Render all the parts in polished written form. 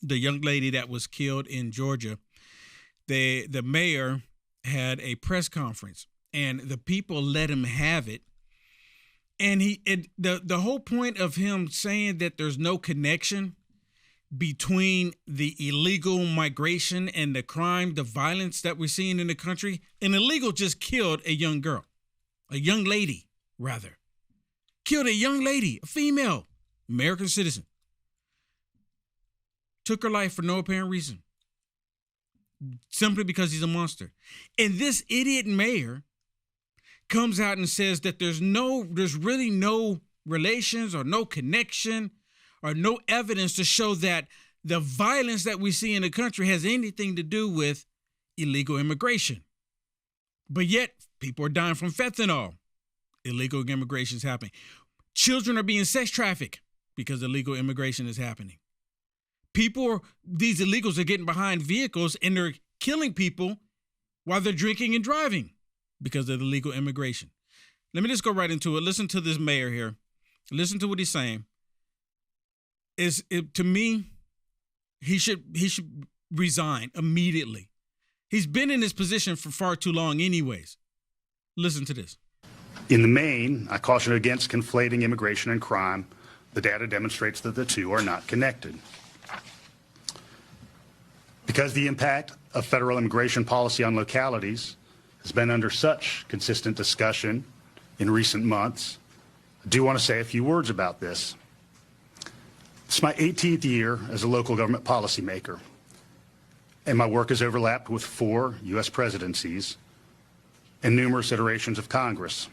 the young lady that was killed in Georgia, the mayor had a press conference, and the people let him have it. And the whole point of him saying that there's no connection between the illegal migration and the crime, the violence that we're seeing in the country, an illegal just killed a young girl, a young lady, rather. Killed a young lady, a female, American citizen. Took her life for no apparent reason. Simply because he's a monster. And this idiot mayor comes out and says that there's really no relations or no connection or no evidence to show that the violence that we see in the country has anything to do with illegal immigration. But yet, people are dying from fentanyl. Illegal immigration is happening. Children are being sex trafficked because illegal immigration is happening. These illegals are getting behind vehicles and they're killing people while they're drinking and driving because of illegal immigration. Let me just go right into it. Listen to this mayor here. Listen to what he's saying. To me, he should resign immediately. He's been in this position for far too long anyways. Listen to this. In the main, I caution against conflating immigration and crime. The data demonstrates that the two are not connected. Because the impact of federal immigration policy on localities has been under such consistent discussion in recent months, I do want to say a few words about this. It's my 18th year as a local government policymaker, and my work has overlapped with 4 U.S. presidencies and numerous iterations of Congress.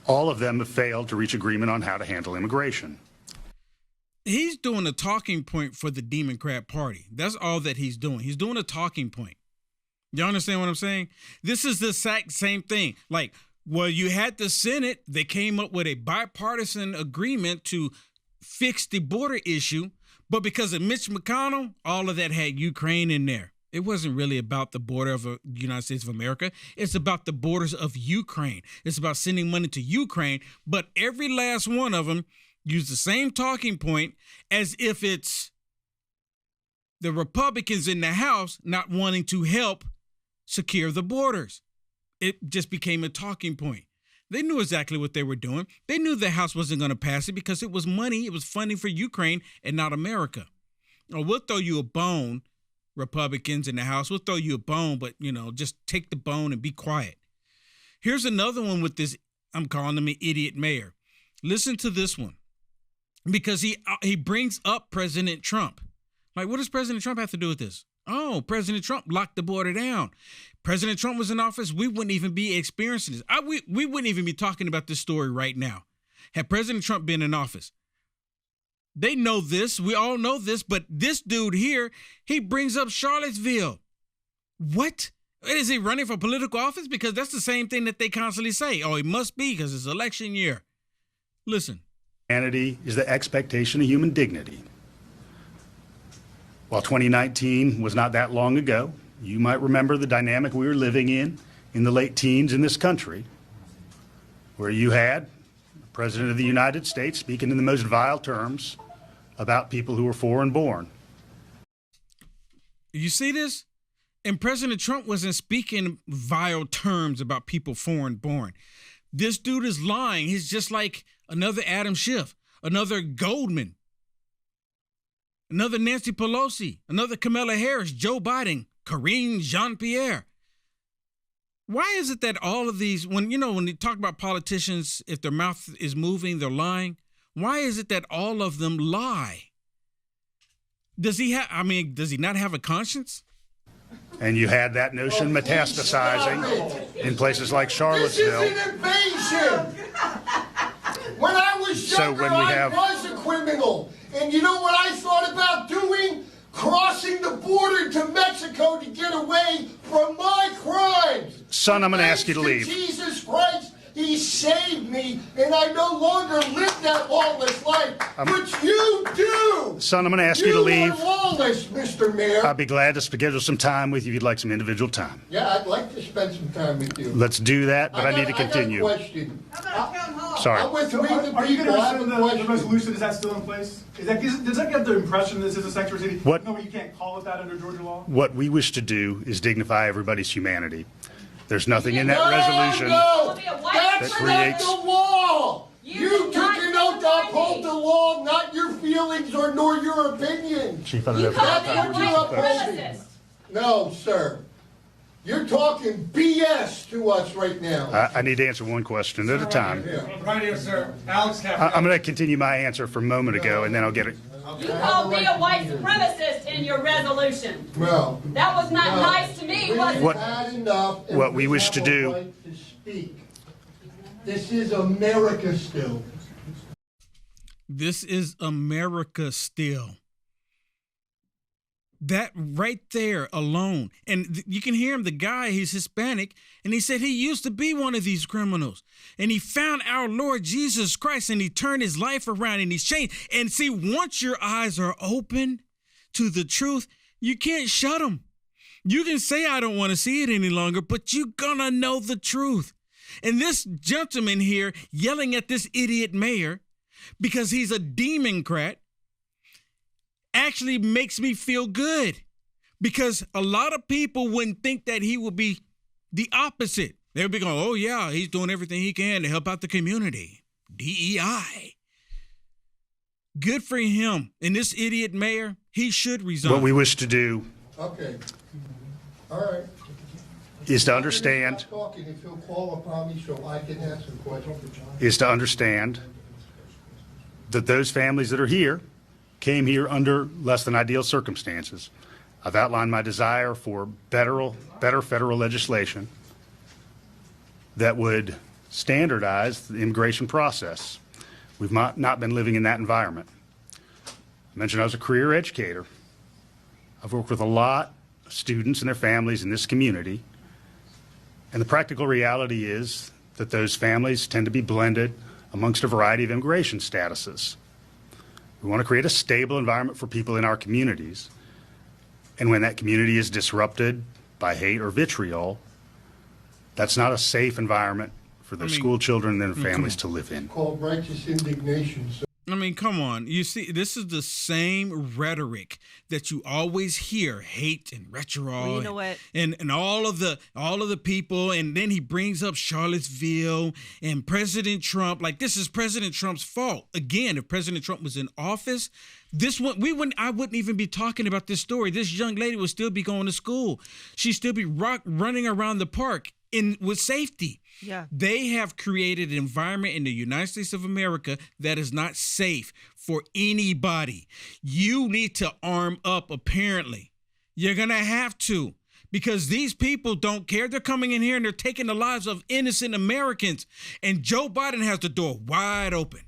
All of them have failed to reach agreement on how to handle immigration. He's doing a talking point for the Democrat Party. That's all that he's doing. He's doing a talking point. You understand what I'm saying? This is the exact same thing. Like, well, you had the Senate. They came up with a bipartisan agreement to fix the border issue. But because of Mitch McConnell, all of that had Ukraine in there. It wasn't really about the border of the United States of America. It's about the borders of Ukraine. It's about sending money to Ukraine. But every last one of them use the same talking point as if it's the Republicans in the House not wanting to help secure the borders. It just became a talking point. They knew exactly what they were doing. They knew the House wasn't going to pass it because it was money. It was funding for Ukraine and not America. Or we'll throw you a bone, Republicans in the House. We'll throw you a bone, but, just take the bone and be quiet. Here's another one with this, I'm calling him an idiot mayor. Listen to this one. Because he brings up President Trump. Like, what does President Trump have to do with this? Oh, President Trump locked the border down. President Trump was in office, we wouldn't even be experiencing this. We wouldn't even be talking about this story right now had President Trump been in office. They know this. We all know this. But this dude here, he brings up Charlottesville. What? Is he running for political office? Because that's the same thing that they constantly say. Oh, he must be because it's election year. Listen. Humanity is the expectation of human dignity. While 2019 was not that long ago, you might remember the dynamic we were living in the late teens in this country, where you had the President of the United States speaking in the most vile terms about people who were foreign born. You see this? And President Trump wasn't speaking vile terms about people foreign born. This dude is lying. He's just like another Adam Schiff, another Goldman, another Nancy Pelosi, another Kamala Harris, Joe Biden, Karine Jean-Pierre. Why is it that all of these, when you talk about politicians, if their mouth is moving, they're lying. Why is it that all of them lie? Does he not have a conscience? And you had that notion metastasizing in places like Charlottesville. This is an invasion. When I was younger, I was a criminal. And you know what I thought about doing? Crossing the border to Mexico to get away from my crimes. Son, I'm going to ask you to leave. Jesus Christ, he saved me, and I no longer live that lawless life, which you do. Son, I'm going to ask you to leave. You are lawless, Mr. Mayor. I'll be glad to schedule some time with you if you'd like some individual time. Yeah, I'd like to spend some time with you. Let's do that, but I need to continue. I got a question. How about a town hall? Sorry. I'm with Read the Are you going People. to I have rescind a the question. resolution? Is that still in place? Does that give the impression this is a sanctuary city? What- No, you can't call it that under Georgia law? What we wish to do is dignify everybody's humanity. There's nothing in that resolution. No, that that's creates- not the law. You did took not an give oath to authority. uphold the law, not your feelings nor your opinion. Chief, I don't You know if called That's me a what white you're upholding. supremacist. No, sir. You're talking BS to us right now. I need to answer one question at a time. Right here, sir. Alex I'm going to continue my answer from a moment ago, and then I'll get it. You called me a white supremacist in your resolution. Well, That was not nice to me, was it? What- had enough. And what we wish to have a do- right to speak. This is America still. This is America still. That right there alone. And you can hear him, the guy, he's Hispanic, and he said he used to be one of these criminals. And he found our Lord Jesus Christ, and he turned his life around, and he's changed. And see, once your eyes are open to the truth, you can't shut them. You can say, I don't want to see it any longer, but you're gonna know the truth. And this gentleman here yelling at this idiot mayor because he's a Democrat actually makes me feel good, because a lot of people wouldn't think that he would be the opposite. They would be going, oh yeah, he's doing everything he can to help out the community. DEI. Good for him. And this idiot mayor, he should resign. What we wish to do Okay. All right. is to understand, Stop talking if you'll call upon me so I can ask a question. that those families that are here came here under less than ideal circumstances. I've outlined my desire for better federal legislation that would standardize the immigration process. We've not been living in that environment. I mentioned I was a career educator. I've worked with a lot of students and their families in this community. And the practical reality is that those families tend to be blended amongst a variety of immigration statuses. We want to create a stable environment for people in our communities. And when that community is disrupted by hate or vitriol, that's not a safe environment for their school children and their families to live in. Called righteous indignation. So I mean, come on. You see, this is the same rhetoric that you always hear, hate and vitriol. Well, you know what? And all of the people, and then he brings up Charlottesville and President Trump. Like, this is President Trump's fault. Again, if President Trump was in office, I wouldn't even be talking about this story. This young lady would still be going to school. She'd still be running around the park with safety. Yeah. They have created an environment in the United States of America that is not safe for anybody. You need to arm up, apparently. You're going to have to, because these people don't care. They're coming in here and they're taking the lives of innocent Americans. And Joe Biden has the door wide open.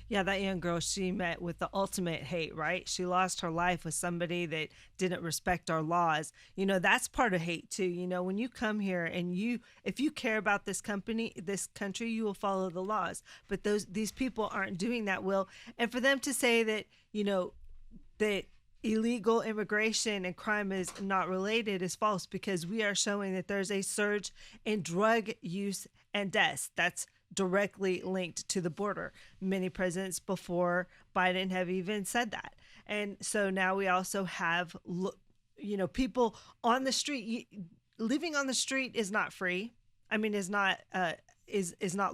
Yeah, that young girl, she met with the ultimate hate, right? She lost her life with somebody that didn't respect our laws. You know, that's part of hate too. You know, when you come here and if you care about this country, you will follow the laws. But these people aren't doing that, Will. And for them to say that, you know, that illegal immigration and crime is not related is false, because we are showing that there's a surge in drug use and deaths. That's directly linked to the border. Many presidents before Biden have even said that. And so now we also have, you know, people on the street. Living on the street is not free. I mean, is not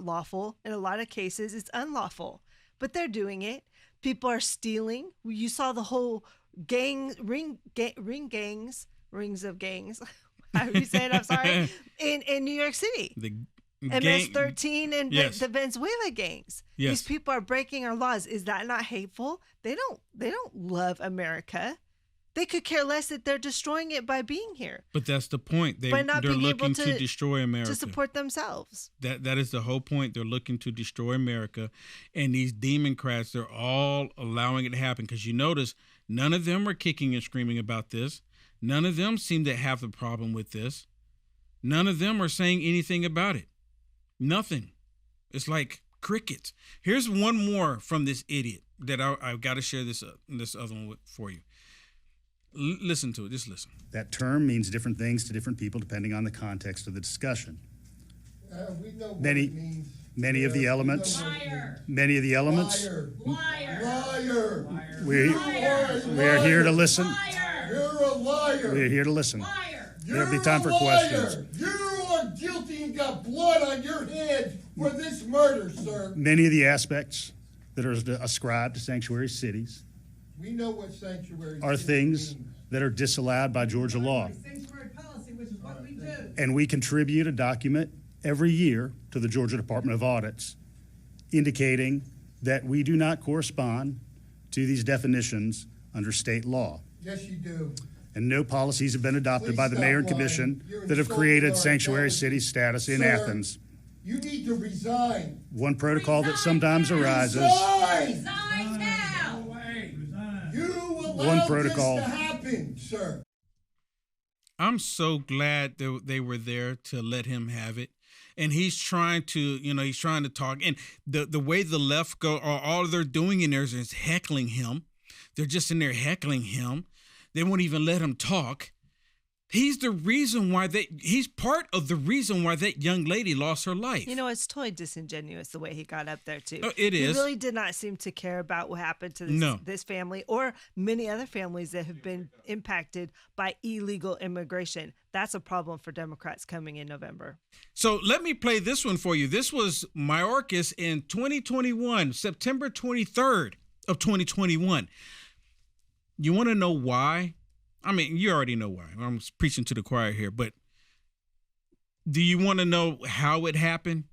lawful. In a lot of cases, it's unlawful, but they're doing it. People are stealing. You saw the whole rings of gangs. How do you say it? I'm sorry. In New York City. MS-13 and Yes. the Venezuela gangs. Yes. These people are breaking our laws. Is that not hateful? They don't love America. They could care less that they're destroying it by being here. But that's the point. By not They're being able looking to destroy America. to support themselves. That is the whole point. They're looking to destroy America. And these Democrats, they're all allowing it to happen. Because you notice, none of them are kicking and screaming about this. None of them seem to have the problem with this. None of them are saying anything about it. Nothing. It's like crickets. Here's one more from this idiot that I've got to share this other one for you. Listen to it. Just listen. That term means different things to different people depending on the context of the discussion. we know what Then it means. Many of the elements. Many of the elements. Liar. We are here to listen. You're a liar. We are here to listen. There'll be time for You're a questions. liar. You are guilty and got blood on your hands for this murder, sir. Many of the aspects that are ascribed to sanctuary cities We know what sanctuary are cities things mean. that are disallowed by Georgia law. Sanctuary policy, which is what we do. And we contribute a document every year to the Georgia Department of Audits indicating that we do not correspond to these definitions under state law. Yes, you do. And no policies have been adopted by the Please mayor and stop lying. commission You're that have insulting created our sanctuary intelligence. city status in Sir, Athens. You need to resign. One protocol that sometimes arises. Resign! Resign now! You allowed One protocol. this to happen, sir. I'm so glad that they were there to let him have it. And he's trying to, he's trying to talk. And the way the left go, all they're doing in there is heckling him. They're just in there heckling him. They won't even let him talk. He's the reason why he's part of the reason why that young lady lost her life. You know, it's totally disingenuous the way he got up there, too. Oh, it is. He really did not seem to care about what happened to this family or many other families that have been impacted by illegal immigration. That's a problem for Democrats coming in November. So let me play this one for you. This was Mayorkas in 2021, September 23rd of 2021. You want to know why? I mean, you already know why. I'm preaching to the choir here, but do you want to know how it happened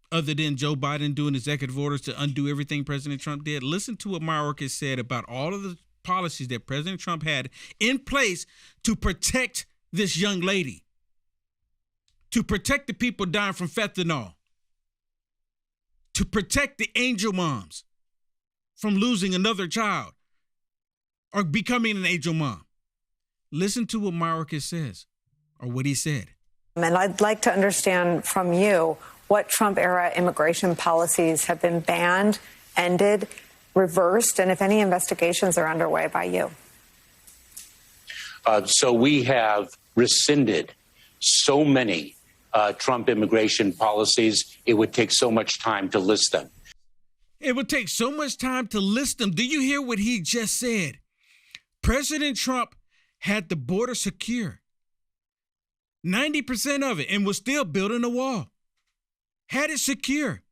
other than Joe Biden doing executive orders to undo everything President Trump did? Listen to what Mayorkas said about all of the policies that President Trump had in place to protect this young lady, to protect the people dying from fentanyl, to protect the angel moms from losing another child or becoming an angel mom. Listen to what Mayorkas says, or what he said. And I'd like to understand from you what Trump-era immigration policies have been banned, ended, reversed, and if any investigations are underway by you. So we have rescinded so many Trump immigration policies, it would take so much time to list them. It would take so much time to list them. Do you hear what he just said? President Trump had the border secure, 90% of it, and was still building a wall. Had it secure,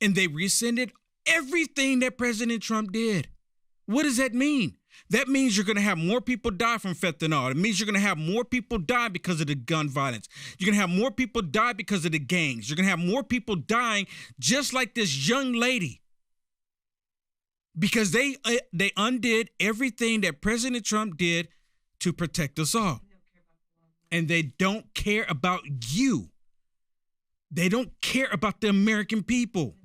and they rescinded everything that President Trump did. What does that mean? That means you're going to have more people die from fentanyl. It means you're going to have more people die because of the gun violence. You're going to have more people die because of the gangs. You're going to have more people dying just like this young lady, because they undid everything that President Trump did to protect us all. And they don't care about you. They don't care about the American people.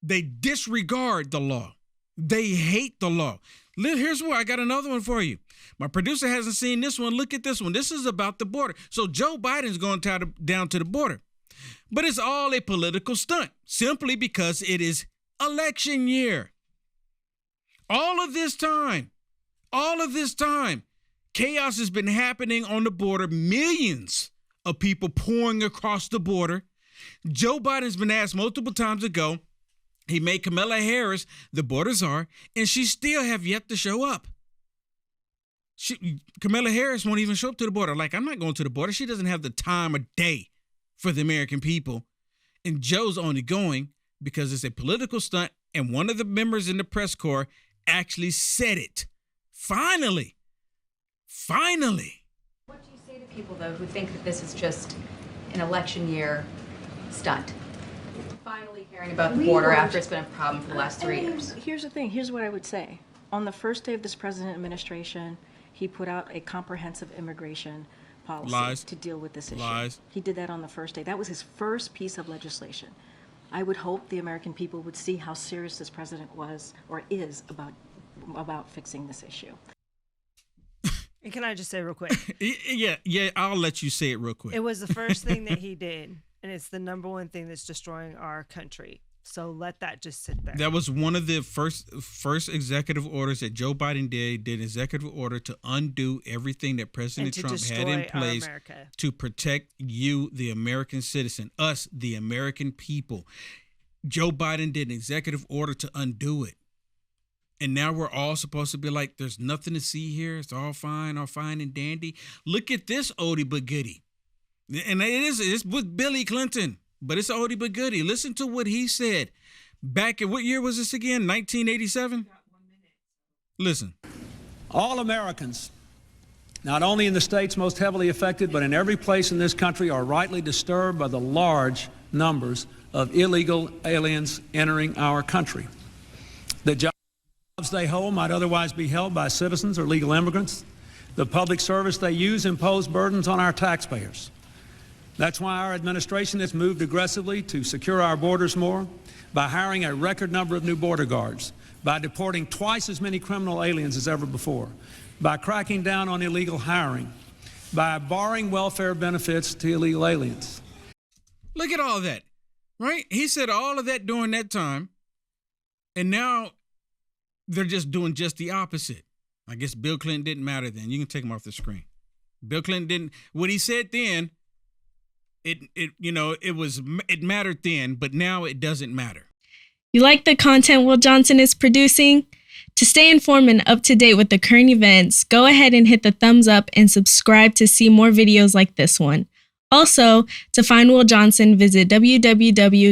They disregard the law. They hate the law. Here's why. I got another one for you. My producer hasn't seen this one. Look at this one. This is about the border. So Joe Biden's going down to the border. But it's all a political stunt, simply because it is election year. All of this time, chaos has been happening on the border. Millions of people pouring across the border. Joe Biden's been asked multiple times ago. He made Kamala Harris the border czar, and she still have yet to show up. Kamala Harris won't even show up to the border. Like, I'm not going to the border. She doesn't have the time of day for the American people. And Joe's only going because it's a political stunt, and one of the members in the press corps actually said it. Finally. What do you say to people, though, who think that this is just an election year stunt? Finally hearing about the border after it's been a problem for the last 3 years. Here's the thing. Here's what I would say. On the first day of this president administration, he put out a comprehensive immigration policy to deal with this issue. He did that on the first day. That was his first piece of legislation. I would hope the American people would see how serious this president was or is about fixing this issue. And can I just say real quick? Yeah, I'll let you say it real quick. It was the first thing that he did, and it's the number one thing that's destroying our country. So let that just sit there. That was one of the first executive orders that Joe Biden did an executive order to undo everything that President Trump had in place to protect you, the American citizen, us, the American people. Joe Biden did an executive order to undo it. And now we're all supposed to be like, there's nothing to see here. It's all fine and dandy. Look at this oldie but goodie. And it's with Billy Clinton, but it's oldie but goodie. Listen to what he said back in, what year was this again? 1987? Listen. All Americans, not only in the states most heavily affected, but in every place in this country, are rightly disturbed by the large numbers of illegal aliens entering our country. The jobs they hold might otherwise be held by citizens or legal immigrants. The public service they use impose burdens on our taxpayers. That's why our administration has moved aggressively to secure our borders more, by hiring a record number of new border guards, by deporting twice as many criminal aliens as ever before, by cracking down on illegal hiring, by barring welfare benefits to illegal aliens. Look at all that, right? He said all of that during that time, and now they're just doing just the opposite. I guess Bill Clinton didn't matter then. You can take him off the screen. Bill Clinton didn't. What he said then, it mattered then, but now it doesn't matter. You like the content Will Johnson is producing? To stay informed and up to date with the current events, go ahead and hit the thumbs up and subscribe to see more videos like this one. Also, to find Will Johnson, visit www.uaf.media.